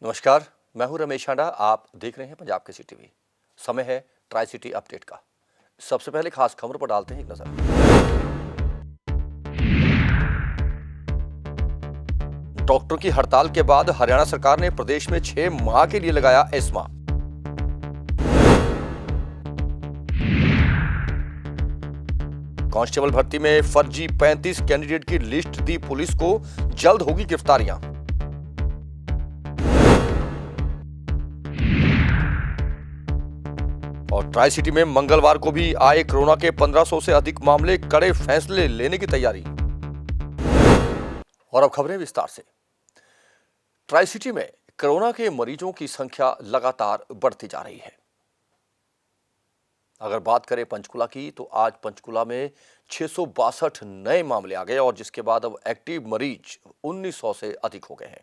नमस्कार, मैं हूं रमेश हांडा। आप देख रहे हैं पंजाब केसरी टीवी। समय है ट्राई सिटी अपडेट का। सबसे पहले खास खबरों पर डालते हैं एक नजर। डॉक्टरों की हड़ताल के बाद हरियाणा सरकार ने प्रदेश में 6 माह के लिए लगाया एस्मा। कांस्टेबल भर्ती में फर्जी 35 कैंडिडेट की लिस्ट दी पुलिस को, जल्द होगी गिरफ्तारियां। और ट्राई सिटी में मंगलवार को भी आए कोरोना के 1500 से अधिक मामले, कड़े फैसले लेने की तैयारी। और अब खबरें विस्तार से। ट्राई सिटी में कोरोना के मरीजों की संख्या लगातार बढ़ती जा रही है। अगर बात करें पंचकुला की, तो आज पंचकुला में 662 नए मामले आ गए और जिसके बाद अब एक्टिव मरीज 1900 से अधिक हो गए हैं।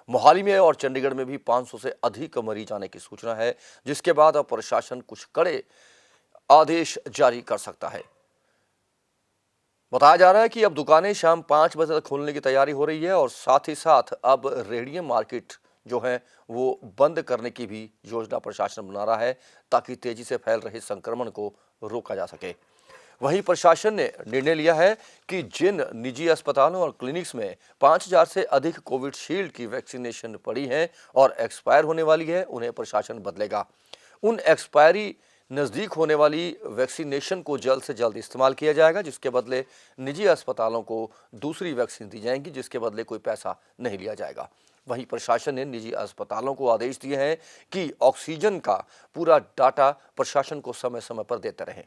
मोहाली में और चंडीगढ़ में भी 500 से अधिक मरीज आने की सूचना है, जिसके बाद अब प्रशासन कुछ कड़े आदेश जारी कर सकता है। बताया जा रहा है कि अब दुकानें शाम 5 बजे तक खोलने की तैयारी हो रही है और साथ ही साथ अब रेहड़ियां मार्केट जो है वो बंद करने की भी योजना प्रशासन बना रहा है, ताकि तेजी से फैल रहे संक्रमण को रोका जा सके। वहीं प्रशासन ने निर्णय लिया है कि जिन निजी अस्पतालों और क्लिनिक्स में 5000 से अधिक कोविशील्ड की वैक्सीनेशन पड़ी है और एक्सपायर होने वाली है, उन्हें प्रशासन बदलेगा। उन एक्सपायरी नज़दीक होने वाली वैक्सीनेशन को जल्द से जल्द इस्तेमाल किया जाएगा, जिसके बदले निजी अस्पतालों को दूसरी वैक्सीन दी जाएंगी, जिसके बदले कोई पैसा नहीं लिया जाएगा। वहीं प्रशासन ने निजी अस्पतालों को आदेश दिए हैं कि ऑक्सीजन का पूरा डाटा प्रशासन को समय समय पर देते रहें।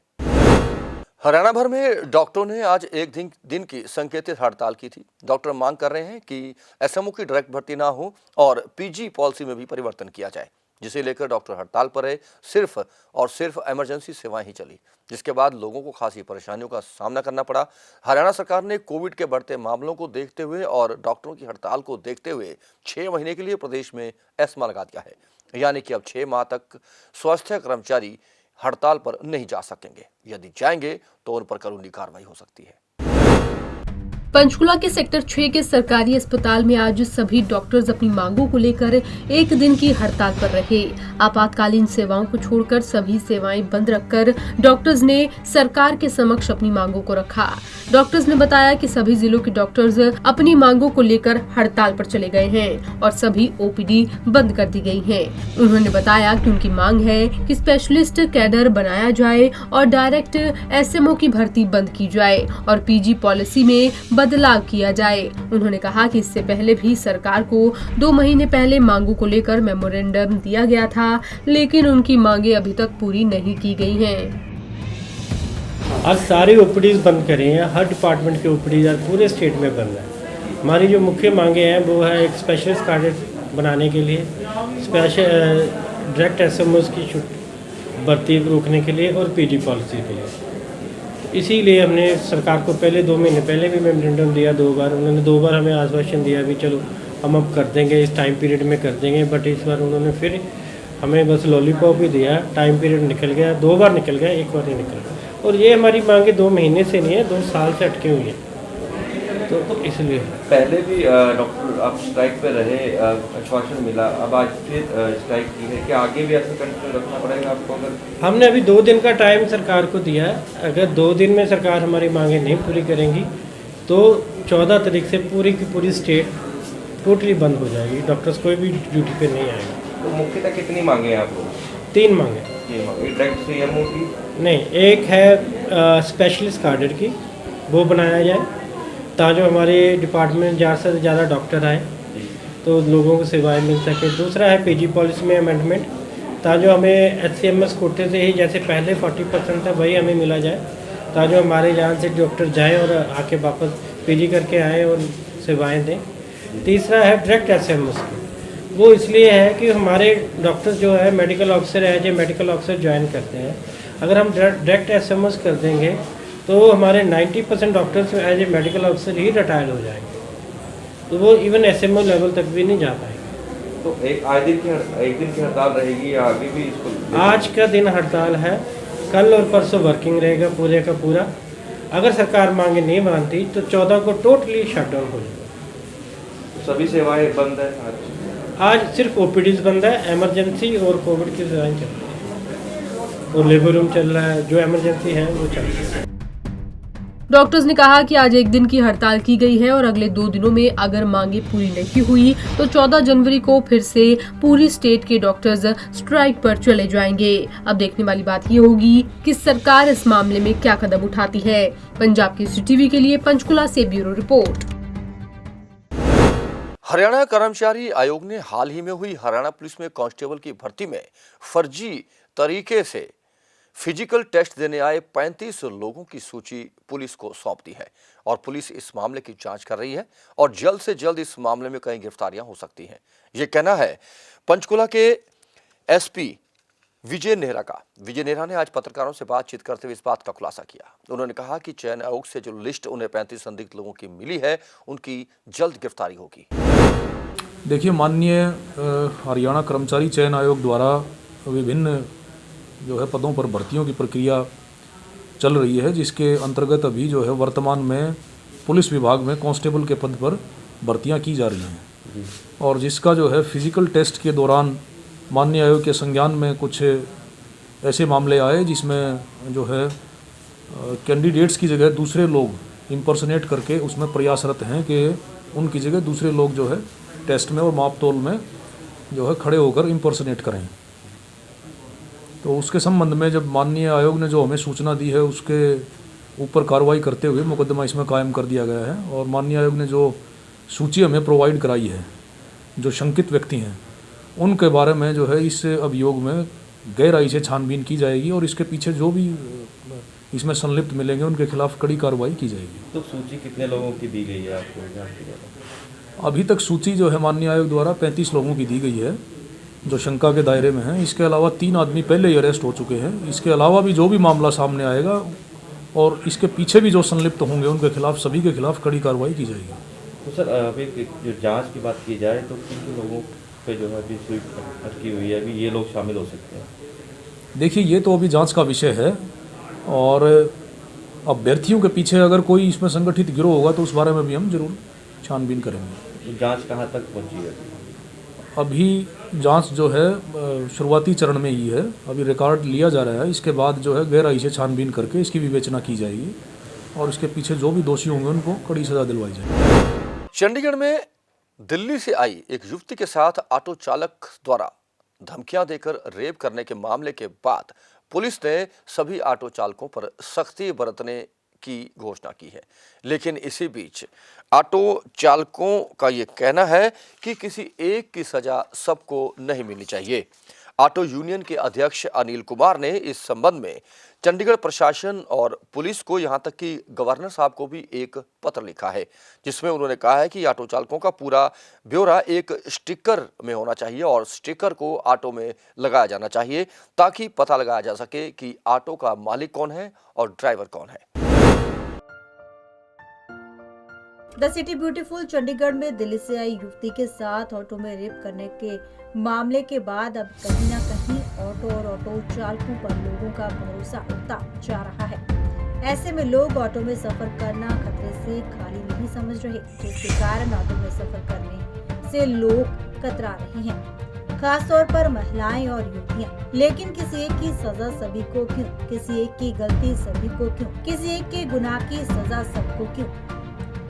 हरियाणा भर में डॉक्टरों ने आज एक दिन की संकेतित हड़ताल की थी। डॉक्टर मांग कर रहे हैं कि एसएमओ की डायरेक्ट भर्ती ना हो और पीजी पॉलिसी में भी परिवर्तन किया जाए, जिसे लेकर डॉक्टर हड़ताल पर रहे। सिर्फ और सिर्फ इमरजेंसी सेवाएं ही चली, जिसके बाद लोगों को खासी परेशानियों का सामना करना पड़ा। हरियाणा सरकार ने कोविड के बढ़ते मामलों को देखते हुए और डॉक्टरों की हड़ताल को देखते हुए 6 महीने के लिए प्रदेश में एस्मा लगा दिया है, यानी कि अब 6 माह तक स्वास्थ्य कर्मचारी हड़ताल पर नहीं जा सकेंगे। यदि जाएंगे तो उन पर कानूनी कार्रवाई हो सकती है। पंचकुला के सेक्टर 6 के सरकारी अस्पताल में आज सभी डॉक्टर्स अपनी मांगों को लेकर एक दिन की हड़ताल पर रहे। आपातकालीन सेवाओं को छोड़कर सभी सेवाएं बंद रखकर डॉक्टर्स ने सरकार के समक्ष अपनी मांगों को रखा। डॉक्टर्स ने बताया कि सभी जिलों के डॉक्टर्स अपनी मांगों को लेकर हड़ताल पर चले गए हैं और सभी ओपीडी बंद कर दी गई है। उन्होंने बताया कि उनकी मांग है कि स्पेशलिस्ट कैडर बनाया जाए और डायरेक्ट एसएमओ की भर्ती बंद की जाए और पीजी पॉलिसी में बदलाव किया जाए। उन्होंने कहा कि इससे पहले भी सरकार को 2 महीने पहले मांगों को लेकर मेमोरेंडम दिया गया था, लेकिन उनकी मांगे अभी तक पूरी नहीं की गई हैं। आज सारी ओपीडीज बंद करी हैं, हर डिपार्टमेंट की ओपीडीज आज पूरे स्टेट में बंद है। हमारी जो मुख्य मांगे हैं वो है एक स्पेशलिस्ट कार्ड बनाने के लिए, स्पेशल डायरेक्ट एसएमओस की भर्ती रोकने के लिए और पीजी पॉलिसी के लिए। इसीलिए हमने सरकार को पहले 2 महीने पहले भी मेमोरेंडम दिया 2 बार। उन्होंने 2 बार हमें आश्वासन दिया भी चलो हम अब कर देंगे, इस टाइम पीरियड में कर देंगे, बट इस बार उन्होंने फिर हमें बस लॉलीपॉप ही दिया। टाइम पीरियड निकल गया, 2 बार निकल गया, 1 बार नहीं निकल गया। और ये हमारी मांगे 2 महीने से नहीं है, 2 साल से अटकी हुई है। तो इसलिए पहले भी डॉक्टर आप स्ट्राइक पे रहे, आश्वासन मिला, अब आज फिर स्ट्राइक की है, क्या आगे भी ऐसा कंटिन्यू रखना पड़ेगा आपको? अगर हमने अभी 2 दिन का टाइम सरकार को दिया है, अगर 2 दिन में सरकार हमारी मांगे नहीं पूरी करेंगी तो 14 तारीख से पूरी की पूरी स्टेट टोटली बंद हो जाएगी। डॉक्टर्स कोई भी ड्यूटी पे नहीं आएगा। तो मुख्यतः कितनी मांगे हैं आपको? 3 मांगे। ये मांगे डायरेक्ट सीएमओ की नहीं, एक है स्पेशलिस्ट कार्डर की, वो बनाया जाए ताकि हमारे डिपार्टमेंट ज़्यादा से ज़्यादा डॉक्टर आए तो लोगों को सेवाएं मिल सके। दूसरा है पीजी पॉलिसी में अमेंडमेंट, ताकि हमें एचसीएमएस कोटे से ही जैसे पहले 40% था वही हमें मिला जाए, ताकि हमारे यहाँ से डॉक्टर जाएं और आके वापस पीजी करके आएँ और सेवाएं दें। तीसरा है डायरेक्ट एसएमएस की, वो इसलिए है कि हमारे डॉक्टर जो है मेडिकल ऑफिसर है, जो मेडिकल ऑफिसर ज्वाइन करते हैं, अगर हम डायरेक्ट एसएमएस कर देंगे तो हमारे 90% doctors as a medical officer ही रिटायर हो जाएंगे, तो वो इवन एसएमओ लेवल तक भी नहीं जा पाएंगे। तो एक दिन की हड़ताल रहेगी या आगे भी इसको? आज का दिन हड़ताल है, कल और परसों वर्किंग रहेगा पूरे का पूरा। अगर सरकार मांगे नहीं मानती तो 14 को टोटली शटडाउन हो जाएगा। सभी सेवाएं बंद है आज? आज सिर्फ ओपीडीज बंद है, इमरजेंसी और कोविड की सेवाएं चल रही है और लेबर रूम चल रहा है, जो इमरजेंसी है वो चल रही है। डॉक्टर्स ने कहा कि आज एक दिन की हड़ताल की गई है और अगले 2 दिनों में अगर मांगे पूरी नहीं हुई तो 14 जनवरी को फिर से पूरी स्टेट के डॉक्टर्स स्ट्राइक पर चले जाएंगे। अब देखने वाली बात ये होगी कि सरकार इस मामले में क्या कदम उठाती है। पंजाब केसरी टीवी के लिए पंचकुला से ब्यूरो रिपोर्ट। हरियाणा कर्मचारी आयोग ने हाल ही में हुई हरियाणा पुलिस में कांस्टेबल की भर्ती में फर्जी तरीके से फिजिकल टेस्ट देने आए 35 लोगों की सूची पुलिस को सौंप दी है और पुलिस इस मामले की जांच कर रही है और जल्द से जल्द इस मामले में कई गिरफ्तारियां हो सकती हैं। ये कहना है पंचकुला के एसपी विजय नेहरा का। विजय नेहरा ने आज पत्रकारों से बातचीत करते हुए इस बात का खुलासा किया। उन्होंने कहा कि चयन आयोग से जो लिस्ट उन्हें 35 संदिग्ध लोगों की मिली है उनकी जल्द गिरफ्तारी होगी। देखिए, माननीय हरियाणा कर्मचारी चयन आयोग द्वारा विभिन्न जो है पदों पर भर्तियों की प्रक्रिया चल रही है, जिसके अंतर्गत अभी जो है वर्तमान में पुलिस विभाग में कांस्टेबल के पद पर भर्तियां की जा रही हैं और जिसका जो है फिजिकल टेस्ट के दौरान माननीय आयोग के संज्ञान में कुछ ऐसे मामले आए जिसमें जो है कैंडिडेट्स की जगह दूसरे लोग इम्पर्सनेट करके उसमें प्रयासरत हैं कि उनकी जगह दूसरे लोग जो है टेस्ट में और मापतोल में जो है खड़े होकर इम्पर्सनेट करें। तो उसके संबंध में जब माननीय आयोग ने जो हमें सूचना दी है उसके ऊपर कार्रवाई करते हुए मुकदमा इसमें कायम कर दिया गया है और माननीय आयोग ने जो सूची हमें प्रोवाइड कराई है, जो शंकित व्यक्ति हैं उनके बारे में जो है इस अभियोग में गहराई से छानबीन की जाएगी और इसके पीछे जो भी इसमें संलिप्त मिलेंगे उनके खिलाफ कड़ी कार्रवाई की जाएगी। तो सूची कितने लोगों की दी गई है आपको? अभी तक सूची जो है माननीय आयोग द्वारा 35 लोगों की दी गई है जो शंका के दायरे में हैं। इसके अलावा 3 आदमी पहले ही अरेस्ट हो चुके हैं। इसके अलावा भी जो भी मामला सामने आएगा और इसके पीछे भी जो संलिप्त होंगे उनके खिलाफ, सभी के खिलाफ कड़ी कार्रवाई की जाएगी। तो सर, अभी जो जांच की बात की जाए तो किन लोगों पे जो है अभी सुई अटकी हुई है, अभी ये लोग शामिल हो सकते हैं? देखिए, ये तो अभी जांच का विषय है और अभ्यर्थियों के पीछे अगर कोई इसमें संगठित गिरोह होगा तो उस बारे में भी हम जरूर छानबीन करेंगे। तो जाँच कहाँ तक पहुँची है? अभी जांच जो है शुरुआती चरण में ही है, अभी रिकॉर्ड लिया जा रहा है। इसके बाद जो है गहराई से छानबीन करके इसकी विवेचना की जाएगी और इसके पीछे जो भी दोषी होंगे उनको कड़ी सजा दिलवाई जाएगी। चंडीगढ़ में दिल्ली से आई एक युवती के साथ ऑटो चालक द्वारा धमकियां देकर रेप करने के मामले के बाद पुलिस ने सभी ऑटो चालकों पर सख्ती बरतने की घोषणा की है, लेकिन इसी बीच ऑटो चालकों का ये कहना है कि किसी एक की सजा सबको नहीं मिलनी चाहिए। ऑटो यूनियन के अध्यक्ष अनिल कुमार ने इस संबंध में चंडीगढ़ प्रशासन और पुलिस को यहां तक कि गवर्नर साहब को भी एक पत्र लिखा है, जिसमें उन्होंने कहा है कि ऑटो चालकों का पूरा ब्यौरा एक स्टिकर में होना चाहिए और स्टिकर को ऑटो में लगाया जाना चाहिए ताकि पता लगाया जा सके कि ऑटो का मालिक कौन है और ड्राइवर कौन है। द सिटी ब्यूटीफुल चंडीगढ़ में दिल्ली से आई युवती के साथ ऑटो में रेप करने के मामले के बाद अब कहीं न कहीं ऑटो और ऑटो चालकों पर लोगों का भरोसा उठता जा रहा है। ऐसे में लोग ऑटो में सफर करना खतरे से खाली नहीं समझ रहे, जिसके कारण ऑटो में सफर करने से लोग कतरा रहे हैं, खास तौर पर महिलाएं और युवतियां। लेकिन किसी एक की सजा सभी को क्यों? किसी एक की गलती सभी को क्यों? किसी एक के गुनाह की सजा सबको क्यों?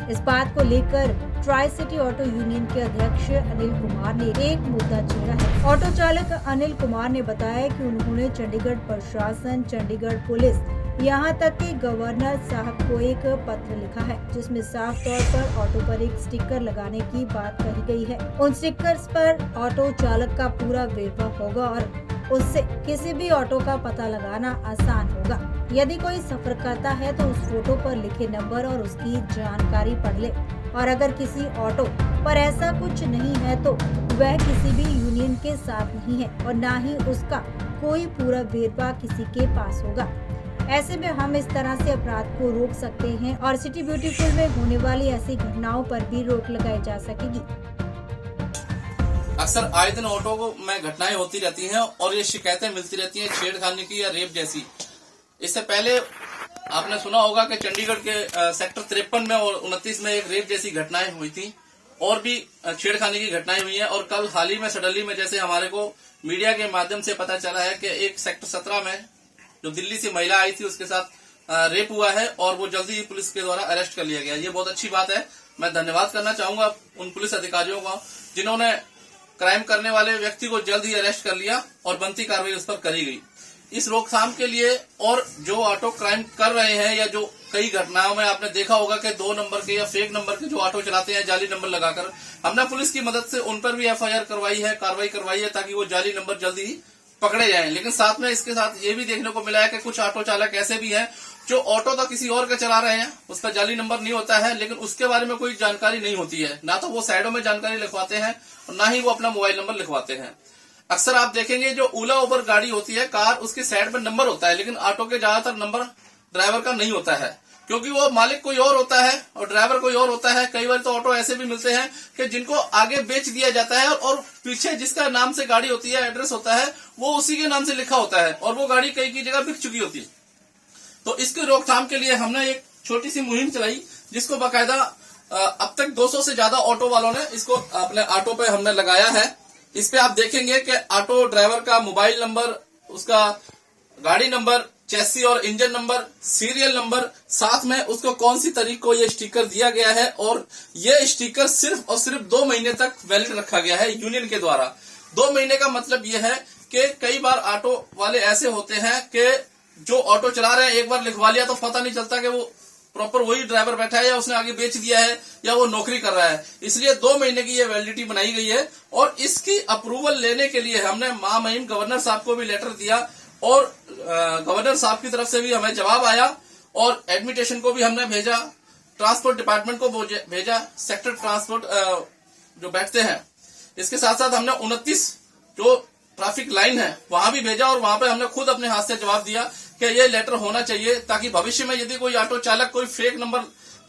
इस बात को लेकर ट्राई सिटी ऑटो यूनियन के अध्यक्ष अनिल कुमार ने एक मुद्दा छेड़ा है। ऑटो चालक अनिल कुमार ने बताया कि उन्होंने चंडीगढ़ प्रशासन, चंडीगढ़ पुलिस, यहाँ तक कि गवर्नर साहब को एक पत्र लिखा है, जिसमें साफ तौर पर ऑटो पर एक स्टिकर लगाने की बात कही गई है। उन स्टिकर्स पर ऑटो चालक का पूरा वेरवा होगा और उससे किसी भी ऑटो का पता लगाना आसान होगा। यदि कोई सफर करता है तो उस फोटो पर लिखे नंबर और उसकी जानकारी पढ़ ले, और अगर किसी ऑटो पर ऐसा कुछ नहीं है तो वह किसी भी यूनियन के साथ नहीं है और न ही उसका कोई पूरा वेरवा किसी के पास होगा। ऐसे में हम इस तरह से अपराध को रोक सकते हैं और सिटी ब्यूटीफुल में होने वाली ऐसी घटनाओं पर भी रोक लगाई जा सकेगी। अक्सर आए दिन ऑटो में घटनाएं होती रहती हैं और ये शिकायतें मिलती रहती हैं छेड़खानी की या रेप जैसी। इससे पहले आपने सुना होगा कि चंडीगढ़ के सेक्टर 53 में और 29 में एक रेप जैसी घटनाएं हुई थी और भी छेड़खानी की घटनाएं हुई हैं। और कल हाल ही में सडनली में जैसे हमारे को मीडिया के माध्यम से पता चला है कि एक सेक्टर 17 में जो दिल्ली से महिला आई थी उसके साथ रेप हुआ है और वो जल्दी ही पुलिस के द्वारा अरेस्ट कर लिया गया। ये बहुत अच्छी बात है। मैं धन्यवाद करना चाहूंगा उन पुलिस अधिकारियों का जिन्होंने क्राइम करने वाले व्यक्ति को जल्द ही अरेस्ट कर लिया और बनती कार्रवाई उस पर करी गई। इस रोकथाम के लिए और जो ऑटो क्राइम कर रहे हैं या जो कई घटनाओं में आपने देखा होगा कि 2 नंबर के या फेक नंबर के जो ऑटो चलाते हैं जाली नंबर लगाकर, हमने पुलिस की मदद से उन पर भी FIR करवाई है, कार्रवाई करवाई है ताकि वो जाली नंबर जल्दी ही पकड़े जाएं। लेकिन साथ में इसके साथ ये भी देखने को मिला है कि कुछ ऑटो चालक ऐसे भी हैं जो ऑटो तो किसी और का चला रहे हैं, उस पर जाली नंबर नहीं होता है, लेकिन उसके बारे में कोई जानकारी नहीं होती है। ना तो वो साइडों में जानकारी लिखवाते हैं और ना ही वो अपना मोबाइल नंबर लिखवाते हैं। अक्सर आप देखेंगे जो ओला उबर गाड़ी होती है कार, उसके साइड पर नंबर होता है, लेकिन ऑटो के ज्यादातर नंबर ड्राइवर का नहीं होता है क्योंकि वो मालिक कोई और होता है और ड्राइवर कोई और होता है। कई बार तो ऑटो ऐसे भी मिलते हैं कि जिनको आगे बेच दिया जाता है और पीछे जिसका नाम से गाड़ी होती है, एड्रेस होता है, वो उसी के नाम से लिखा होता है और वो गाड़ी कई की जगह बिक चुकी होती है। तो इसकी रोकथाम के लिए हमने एक छोटी सी मुहिम चलाई जिसको बाकायदा अब तक 200 से ज्यादा ऑटो वालों ने इसको अपने ऑटो पे हमने लगाया है। इस पे आप देखेंगे कि ऑटो ड्राइवर का मोबाइल नंबर, उसका गाड़ी नंबर, चेसी और इंजन नंबर, सीरियल नंबर, साथ में उसको कौन सी तारीख को ये स्टिकर दिया गया है और ये स्टिकर सिर्फ और सिर्फ 2 महीने तक वैलिड रखा गया है यूनियन के द्वारा। 2 महीने का मतलब ये है कि कई बार ऑटो वाले ऐसे होते हैं कि जो ऑटो चला रहे हैं एक बार लिखवा लिया तो पता नहीं चलता कि वो प्रॉपर वही ड्राइवर बैठा है या उसने आगे बेच दिया है या वो नौकरी कर रहा है। इसलिए 2 महीने की ये वैलिडिटी बनाई गई है और इसकी अप्रूवल लेने के लिए हमने महामहिम गवर्नर साहब को भी लेटर दिया और गवर्नर साहब की तरफ से भी हमें जवाब आया और एडमिटेशन को भी हमने भेजा, ट्रांसपोर्ट डिपार्टमेंट को भेजा, सेक्टर ट्रांसपोर्ट जो बैठते हैं। इसके साथ साथ हमने 29 जो ट्रैफिक लाइन है वहां भी भेजा और वहां पे हमने खुद अपने हाथ से जवाब दिया कि ये लेटर होना चाहिए ताकि भविष्य में यदि कोई ऑटो चालक कोई फेक नंबर,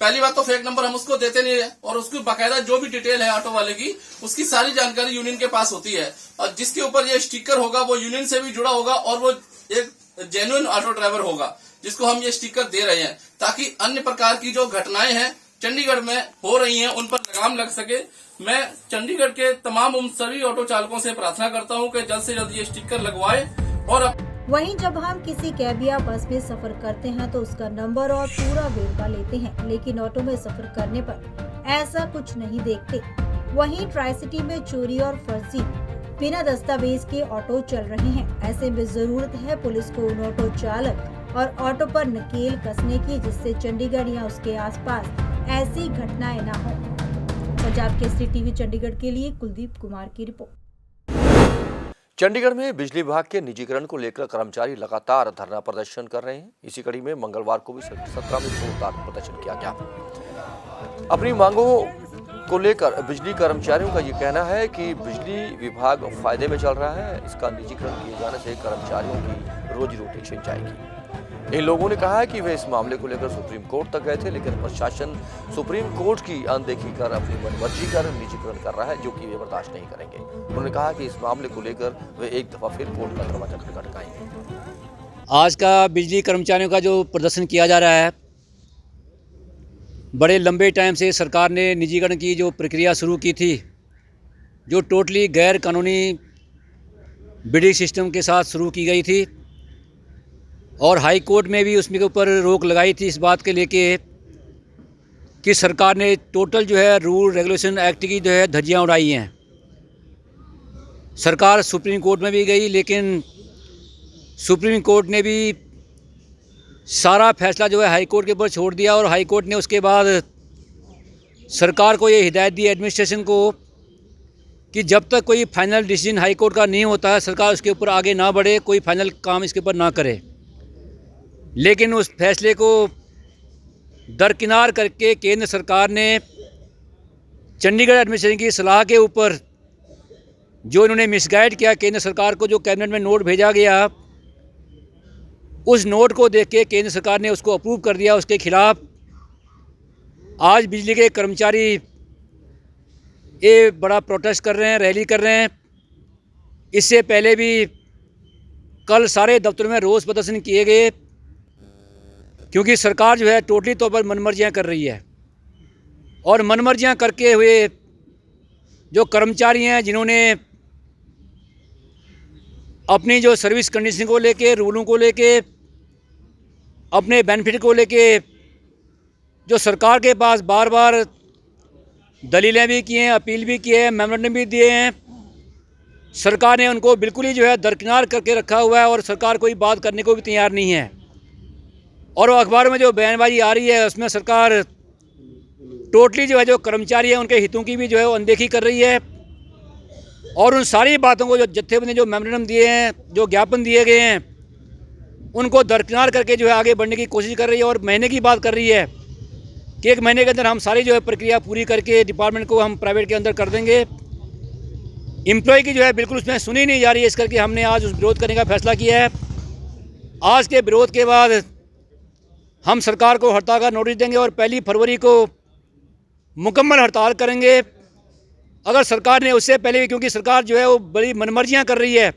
पहली बात तो फेक नंबर हम उसको देते नहीं है और उसकी बाकायदा जो भी डिटेल है ऑटो वाले की उसकी सारी जानकारी यूनियन के पास होती है और जिसके ऊपर ये स्टिकर होगा वो यूनियन से भी जुड़ा होगा और वो एक जेन्युइन ऑटो ड्राइवर होगा जिसको हम ये स्टिकर दे रहे हैं ताकि अन्य प्रकार की जो घटनाएं हैं चंडीगढ़ में हो रही हैं उन पर लगाम लग सके। मैं चंडीगढ़ के तमाम उन सभी ऑटो चालकों से प्रार्थना करता हूं कि जल्द से जल्द ये स्टिकर लगवाए। और वहीं जब हम किसी कैब या बस में सफर करते हैं तो उसका नंबर और पूरा वेरवा लेते हैं, लेकिन ऑटो में सफर करने पर ऐसा कुछ नहीं देखते। वहीं ट्राई सिटी में चोरी और फर्जी बिना दस्तावेज के ऑटो चल रहे हैं। ऐसे में जरूरत है पुलिस को उन ऑटो चालक और ऑटो पर नकेल कसने की जिससे चंडीगढ़ या उसके आसपास ऐसी घटनाएं न हो। पंजाब केसरी टीवी चंडीगढ़ के लिए कुलदीप कुमार की रिपोर्ट। चंडीगढ़ में बिजली विभाग के निजीकरण को लेकर कर्मचारी लगातार धरना प्रदर्शन कर रहे हैं। इसी कड़ी में मंगलवार को भी 17 में जोरदार प्रदर्शन किया गया। अपनी मांगों को लेकर बिजली कर्मचारियों का ये कहना है कि बिजली विभाग फायदे में चल रहा है, इसका निजीकरण किए जाने से कर्मचारियों की रोजी रोटी छिन जाएगी। इन लोगों ने कहा है कि वे इस मामले को लेकर सुप्रीम कोर्ट तक गए थे, लेकिन प्रशासन सुप्रीम कोर्ट की अनदेखी कर अपनी मनमर्जी कर निजीकरण कर रहा है, जो कि वे बर्दाश्त नहीं करेंगे। उन्होंने कहा कि इस मामले को लेकर वे एक दफा फिर कोर्ट का दरवाजा खटखटाएंगे। आज का बिजली कर्मचारियों का जो प्रदर्शन किया जा रहा है, बड़े लंबे टाइम से सरकार ने निजीकरण की जो प्रक्रिया शुरू की थी, जो टोटली गैर कानूनी बिडिंग सिस्टम के साथ शुरू की गई थी और हाई कोर्ट में भी उसमें के ऊपर रोक लगाई थी इस बात के लेके कि सरकार ने टोटल जो है रूल रेगुलेशन एक्ट की जो है धज्जियां उड़ाई हैं। सरकार सुप्रीम कोर्ट में भी गई, लेकिन सुप्रीम कोर्ट ने भी सारा फैसला जो है हाई कोर्ट के ऊपर छोड़ दिया और हाई कोर्ट ने उसके बाद सरकार को ये हिदायत दी एडमिनिस्ट्रेशन को कि जब तक कोई फाइनल डिसीजन हाई कोर्ट का नहीं होता है सरकार उसके ऊपर आगे ना बढ़े, कोई फाइनल काम इसके ऊपर ना करे। लेकिन उस फैसले को दरकिनार करके केंद्र सरकार ने चंडीगढ़ एडमिनिस्ट्रेशन की सलाह के ऊपर जो इन्होंने मिसगाइड किया केंद्र सरकार को, जो कैबिनेट में नोट भेजा गया, उस नोट को देख के केंद्र सरकार ने उसको अप्रूव कर दिया। उसके खिलाफ आज बिजली के कर्मचारी ये बड़ा प्रोटेस्ट कर रहे हैं, रैली कर रहे हैं। इससे पहले भी कल सारे दफ्तरों में रोज़ प्रदर्शन किए गए क्योंकि सरकार जो है टोटली तौर पर मनमर्जियाँ कर रही है और मनमर्जियाँ करके हुए जो कर्मचारी हैं जिन्होंने अपनी जो सर्विस कंडीशन को लेके, रूलों को लेके, अपने बेनिफिट को लेके जो सरकार के पास बार बार दलीलें भी की हैं, अपील भी की है, मेमोरेंडम भी दिए हैं, सरकार ने उनको बिल्कुल ही जो है दरकिनार करके रखा हुआ है और सरकार कोई बात करने को भी तैयार नहीं है। और वो अखबार में जो बयानबाजी आ रही है उसमें सरकार टोटली जो है जो कर्मचारी हैं उनके हितों की भी जो है वो अनदेखी कर रही है और उन सारी बातों को जो जत्थेबंदी जो मेमोरेंडम दिए हैं, जो ज्ञापन दिए गए हैं, उनको दरकिनार करके जो है आगे बढ़ने की कोशिश कर रही है और महीने की बात कर रही है कि 1 महीने के अंदर हम सारी जो है प्रक्रिया पूरी करके डिपार्टमेंट को हम प्राइवेट के अंदर कर देंगे। एम्प्लॉय की जो है बिल्कुल उसमें सुनी नहीं जा रही है, इस करके हमने आज उस विरोध करने का फैसला किया है। आज के विरोध के बाद हम सरकार को हड़ताल का नोटिस देंगे और 1 फरवरी को मुकम्मल हड़ताल करेंगे। अगर सरकार ने उससे पहले भी, क्योंकि सरकार जो है वो बड़ी मनमर्जियाँ कर रही है,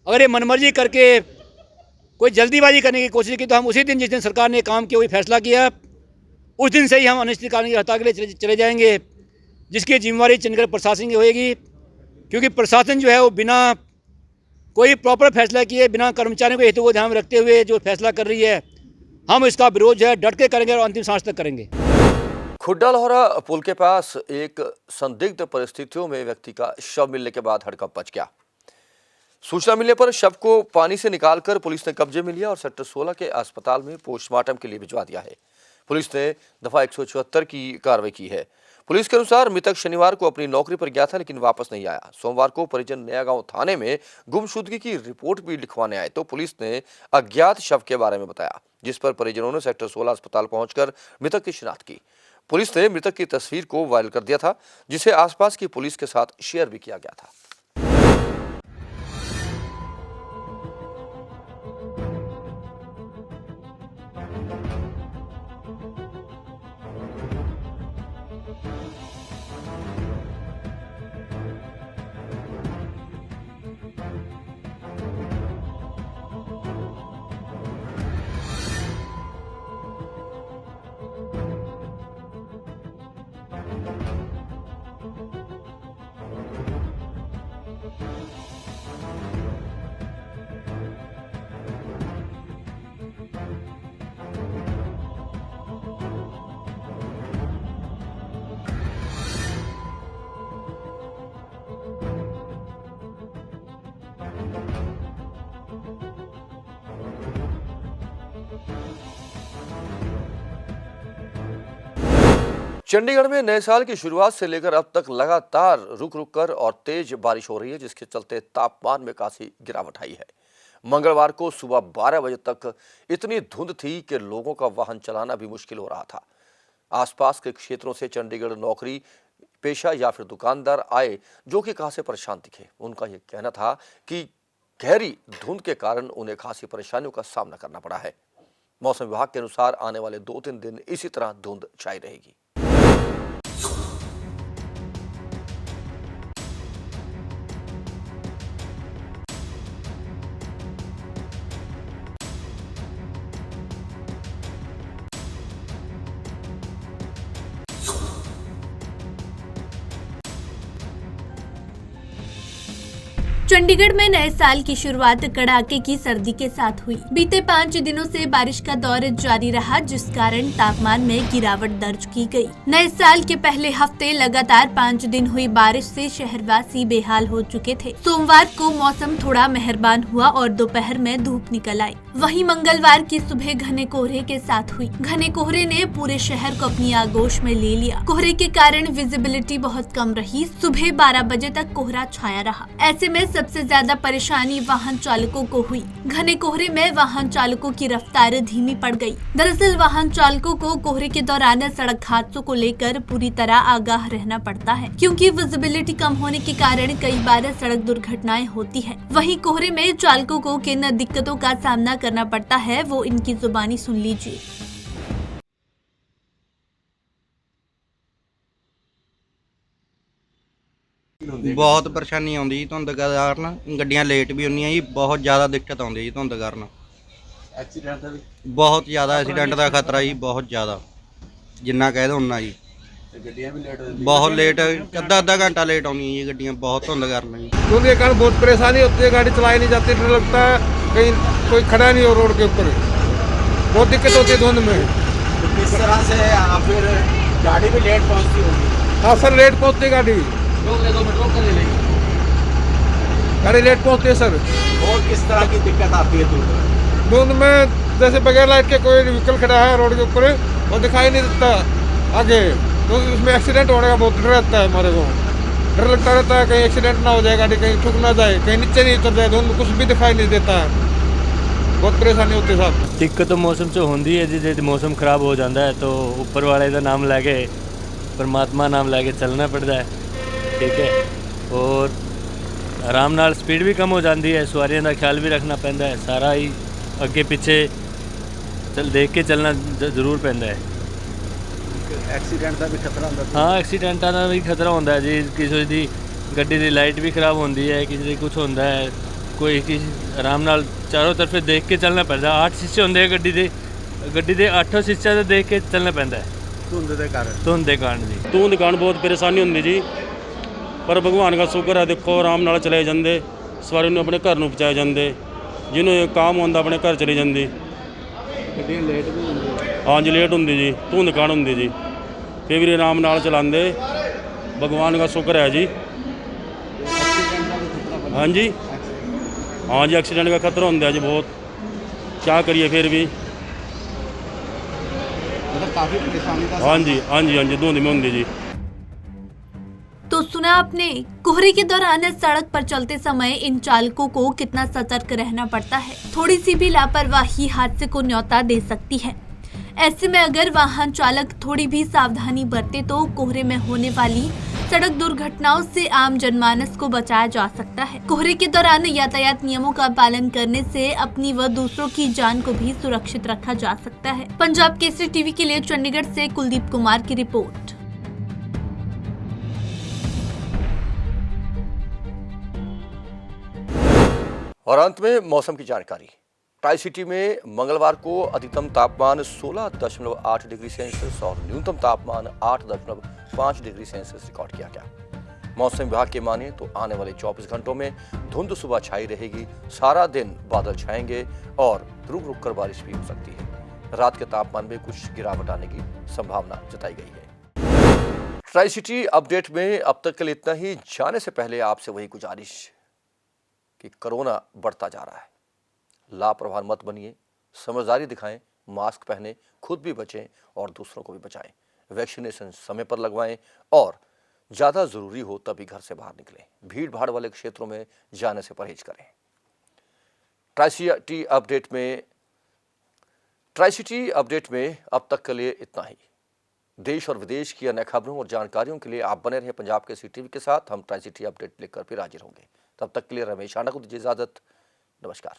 अगर ये मनमर्जी करके कोई जल्दीबाजी करने की कोशिश की तो हम उसी दिन जिस दिन सरकार ने काम किया वही फैसला किया, उस दिन से ही हम अनिश्चितकालीन हड़ताल के लिए चले जाएंगे, जिसकी जिम्मेवारी चंडीगढ़ प्रशासन की होगी। क्योंकि प्रशासन जो है वो बिना कोई प्रॉपर फैसला किए, बिना कर्मचारियों के हितों को ध्यान में रखते हुए जो फैसला कर रही है, हम इसका विरोध जो है डट के करेंगे और अंतिम सांस तक करेंगे। खुड्डा लोहरा पुल के पास एक संदिग्ध परिस्थितियों में व्यक्ति का शव मिलने के बाद हड़कंप मच गया। सूचना मिलने पर शव को पानी से निकालकर पुलिस ने कब्जे में लिया और सेक्टर 16 के अस्पताल में पोस्टमार्टम के लिए भिजवा दिया है। पुलिस ने दफा 174 की कार्रवाई की है। पुलिस के अनुसार मृतक शनिवार को अपनी नौकरी पर गया था लेकिन वापस नहीं आया। सोमवार को परिजन नया गांव थाने में गुमशुदगी की रिपोर्ट भी लिखवाने आए तो पुलिस ने अज्ञात शव के बारे में बताया, जिस पर परिजनों ने सेक्टर 16 अस्पताल पहुंचकर मृतक की शिनाख्त की। पुलिस ने मृतक की तस्वीर को वायरल कर दिया था, जिसे आसपास की पुलिस के साथ शेयर भी किया गया था। चंडीगढ़ में नए साल की शुरुआत से लेकर अब तक लगातार रुक रुक कर और तेज बारिश हो रही है, जिसके चलते तापमान में काफी गिरावट आई है। मंगलवार को सुबह 12 बजे तक इतनी धुंध थी कि लोगों का वाहन चलाना भी मुश्किल हो रहा था। आसपास के क्षेत्रों से चंडीगढ़ नौकरी पेशा या फिर दुकानदार आए जो कि खासे परेशान दिखे। उनका यह कहना था कि गहरी धुंध के कारण उन्हें खासी परेशानियों का सामना करना पड़ा है। मौसम विभाग के अनुसार आने वाले 2-3 दिन इसी तरह धुंध छाई रहेगी। चंडीगढ़ में नए साल की शुरुआत कड़ाके की सर्दी के साथ हुई। बीते 5 दिनों से बारिश का दौर जारी रहा, जिस कारण तापमान में गिरावट दर्ज की गई। नए साल के पहले हफ्ते लगातार 5 दिन हुई बारिश से शहरवासी बेहाल हो चुके थे। सोमवार को मौसम थोड़ा मेहरबान हुआ और दोपहर में धूप निकल आई। वहीं मंगलवार की सुबह घने कोहरे के साथ हुई। घने कोहरे ने पूरे शहर को अपनी आगोश में ले लिया। कोहरे के कारण विजिबिलिटी बहुत कम रही। सुबह 12 बजे तक कोहरा छाया रहा। ऐसे में सबसे ज्यादा परेशानी वाहन चालकों को हुई। घने कोहरे में वाहन चालकों की रफ्तार धीमी पड़ गई। दरअसल वाहन चालकों को कोहरे के दौरान सड़क हादसों को लेकर पूरी तरह आगाह रहना पड़ता है, क्योंकि विजिबिलिटी कम होने के कारण कई बार सड़क दुर्घटनाएं होती है। वहीं कोहरे में चालकों को किन दिक्कतों का सामना करना पड़ता है वो इनकी जुबानी सुन लीजिए। बहुत परेशानी आउंदी जी धुंध कारण। गड्डियां लेट भी होंदियां जी, बहुत ज़्यादा दिक्कत आउंदी जी धुंध कारण। एक्सीडेंट दा भी बहुत ज़्यादा एक्सीडेंट का खतरा जी, बहुत ज़्यादा, जिन्ना कह दो उन्ना जी। ਬਹੁਤ ਲੇਟ ਅੱਧਾ ਘੰਟਾ ਲੇਟ ਆਉਂਦੀਆਂ ਜੀ ਗੱਡੀਆਂ बहुत ਧੁੰਦ ਕਾਰਨ ਜੀ धुंध के कारण बहुत परेशानी होती है, गाड़ी चलाई नहीं जाती, डर लगता है कहीं कोई खड़ा नहीं हो रोड के ऊपर, बहुत दिक्कत होती है धुंध में। तो किस तरह से फिर गाड़ी भी लेट पहुंचती होगी? हाँ सर, लेट पहुंचती है गाड़ी, गाड़ी लेट पहुंचती है सर। और किस तरह की दिक्कत आती है धुंध में जैसे बगैर लाइट के कोई व्हीकल खड़ा है रोड के ऊपर और दिखाई नहीं देता आगे, तो उसमें एक्सीडेंट होने का बहुत डर रहता है हमारे को, डर लगता रहता है कहीं एक्सीडेंट ना हो जाए, गाड़ी कहीं ठुक ना जाए, कहीं नीचे नहीं उतर जाए, धुंध में कुछ भी दिखाई नहीं देता है, बहुत परेशानी होती है साहब। दिक्कत तो मौसम से होंदी है जी, जो मौसम खराब हो जाता है तो ऊपर वाले का नाम लैके परमात्मा नाम लैके चलना पड़ता है, ठीक है। और आराम नाल स्पीड भी कम हो जाती है, सवारियों का ख्याल भी रखना पैंदा है, सारा ही अगे पिछे देख के चलना जरूर पैंदा है। एक्सीडेंट का भी खतरा होता है? हाँ, एक्सीडेंटा का भी खतरा होता है जी, किसी की गड्डी की लाइट भी खराब होती है, किसी कुछ होता है, कोई आराम नाल चारों तरफ देख के चलना पैंदा। 8 शीशे होंगे गड्डी के 8 शीशे तो देख के चलना पैंदा है धुंध के कारण। धुंध के कारण जी। धुंध कारण बहुत परेशानी होंगी जी, पर भगवान का शुक्र है, देखो आराम नाल चले जाते, सवारी ने अपने घर नूं पहुँचाए जाते, जिन्होंने काम होंदा अपने घर चली जाती। गड्डियां लेट भी होंदी? हाँ जी, लेट होंदी जी, धुंध कारण होंदी जी, कई बार आराम नाल चलाते, भगवान का शुक्र है जी। हाँ जी, हाँ जी, एक्सीडेंट का खतरा होंदा है जी बहुत, क्या करिए फिर भी। मतलब काफ़ी परेशानी का? हाँ जी, हाँ जी, हाँ जी, धुंध में होंदी जी। तो सुना आपने, कोहरे के दौरान सड़क पर चलते समय इन चालकों को कितना सतर्क रहना पड़ता है। थोड़ी सी भी लापरवाही हादसे को न्योता दे सकती है। ऐसे में अगर वाहन चालक थोड़ी भी सावधानी बरते तो कोहरे में होने वाली सड़क दुर्घटनाओं से आम जनमानस को बचाया जा सकता है। कोहरे के दौरान यातायात नियमों का पालन करने से अपनी व दूसरों की जान को भी सुरक्षित रखा जा सकता है। पंजाब केसरी टीवी के लिए चंडीगढ़ से कुलदीप कुमार की रिपोर्ट। और अंत में मौसम की जानकारी। ट्राई सिटी में मंगलवार को अधिकतम तापमान 16.8 डिग्री सेल्सियस और न्यूनतम तापमान 8.5 डिग्री सेल्सियस रिकॉर्ड किया गया। मौसम विभाग के माने तो आने वाले 24 घंटों में धुंध सुबह छाई रहेगी, सारा दिन बादल छाएंगे और रुक रुक कर बारिश भी हो सकती है। रात के तापमान में कुछ गिरावट आने की संभावना जताई गई है। ट्राई सिटी अपडेट में अब तक के लिए इतना ही। जाने से पहले आपसे वही गुजारिश कि कोरोना बढ़ता जा रहा है, लापरवाह मत बनिए, समझदारी दिखाएं, मास्क पहनें, खुद भी बचें और दूसरों को भी बचाएं, वैक्सीनेशन समय पर लगवाएं और ज़्यादा ज़रूरी हो तभी घर से बाहर निकलें। भीड़ भाड़ वाले क्षेत्रों में जाने से परहेज करें। ट्राई सिटी अपडेट में अब तक के लिए इतना ही। देश और विदेश की अन्य खबरों और जानकारियों के लिए आप बने रहे पंजाब केसरी टीवी के साथ। हम ट्राई सिटी अपडेट लेकर फिर हाजिर होंगे। तब तक के लिए रमेश आना को दीजिए इजाजत। नमस्कार।